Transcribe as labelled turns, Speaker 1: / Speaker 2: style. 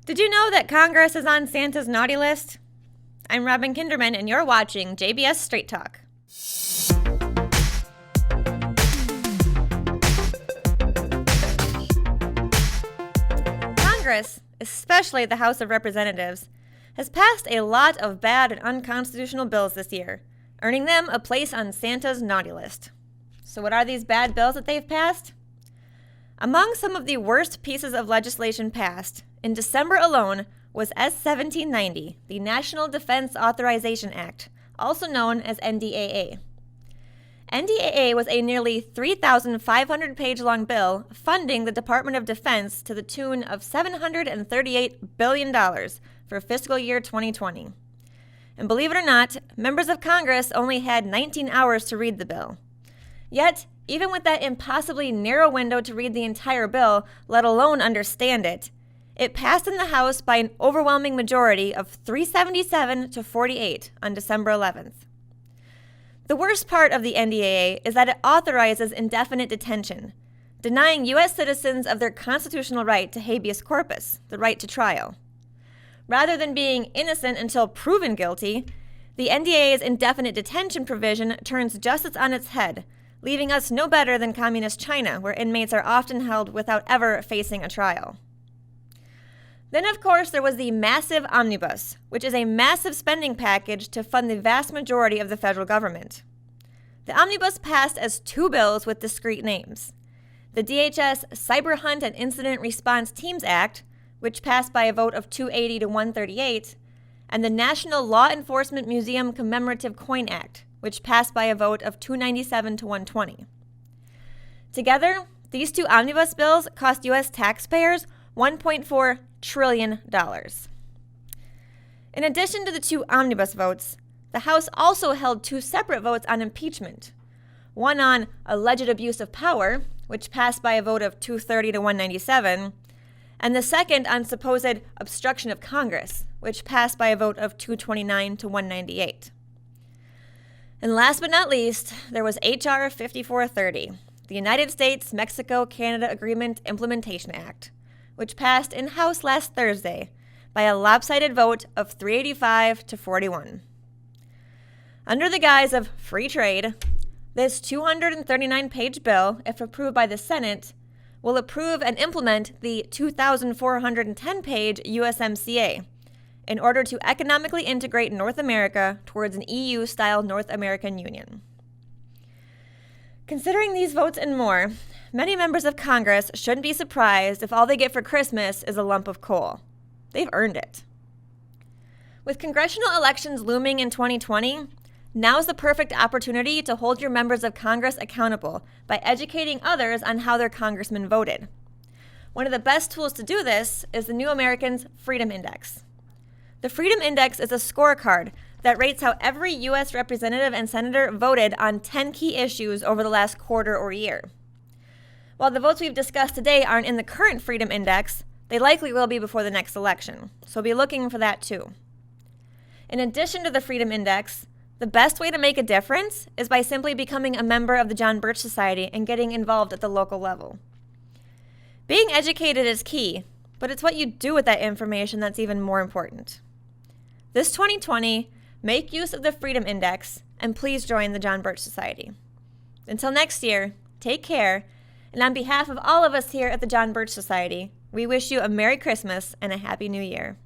Speaker 1: Did you know that Congress is on Santa's naughty list? I'm Robin Kinderman, and you're watching JBS Straight Talk. Congress, especially the House of Representatives, has passed a lot of bad and unconstitutional bills this year, earning them a place on Santa's naughty list. So what are these bad bills that they've passed? Among some of the worst pieces of legislation passed, in December alone, was S. 1790, the National Defense Authorization Act, also known as NDAA. NDAA was a nearly 3,500-page-long bill funding the Department of Defense to the tune of $738 billion for fiscal year 2020. And believe it or not, members of Congress only had 19 hours to read the bill. Yet, even with that impossibly narrow window to read the entire bill, let alone understand it, it passed in the House by an overwhelming majority of 377 to 48 on December 11th. The worst part of the NDAA is that it authorizes indefinite detention, denying U.S. citizens of their constitutional right to habeas corpus, the right to trial. Rather than being innocent until proven guilty, the NDAA's indefinite detention provision turns justice on its head, leaving us no better than communist China, where inmates are often held without ever facing a trial. Then, of course, there was the massive Omnibus, which is a massive spending package to fund the vast majority of the federal government. The Omnibus passed as two bills with discrete names. The DHS Cyber Hunt and Incident Response Teams Act, which passed by a vote of 280 to 138, and the National Law Enforcement Museum Commemorative Coin Act, which passed by a vote of 297 to 120. Together, these two omnibus bills cost U.S. taxpayers $1.4 trillion. In addition to the two omnibus votes, the House also held two separate votes on impeachment, one on alleged abuse of power, which passed by a vote of 230 to 197, and the second on supposed obstruction of Congress, which passed by a vote of 229 to 198. And last but not least, there was H.R. 5430, the United States-Mexico-Canada Agreement Implementation Act, which passed in House last Thursday by a lopsided vote of 385 to 41. Under the guise of free trade, this 239-page bill, if approved by the Senate, will approve and implement the 2,410-page USMCA in order to economically integrate North America towards an EU-style North American Union. Considering these votes and more, many members of Congress shouldn't be surprised if all they get for Christmas is a lump of coal. They've earned it. With congressional elections looming in 2020, now's the perfect opportunity to hold your members of Congress accountable by educating others on how their congressman voted. One of the best tools to do this is the New Americans Freedom Index. The Freedom Index is a scorecard that rates how every U.S. representative and senator voted on 10 key issues over the last quarter or year. While the votes we've discussed today aren't in the current Freedom Index, they likely will be before the next election, so be looking for that too. In addition to the Freedom Index, the best way to make a difference is by simply becoming a member of the John Birch Society and getting involved at the local level. Being educated is key, but it's what you do with that information that's even more important. This 2020, make use of the Freedom Index, and please join the John Birch Society. Until next year, take care, and on behalf of all of us here at the John Birch Society, we wish you a Merry Christmas and a Happy New Year.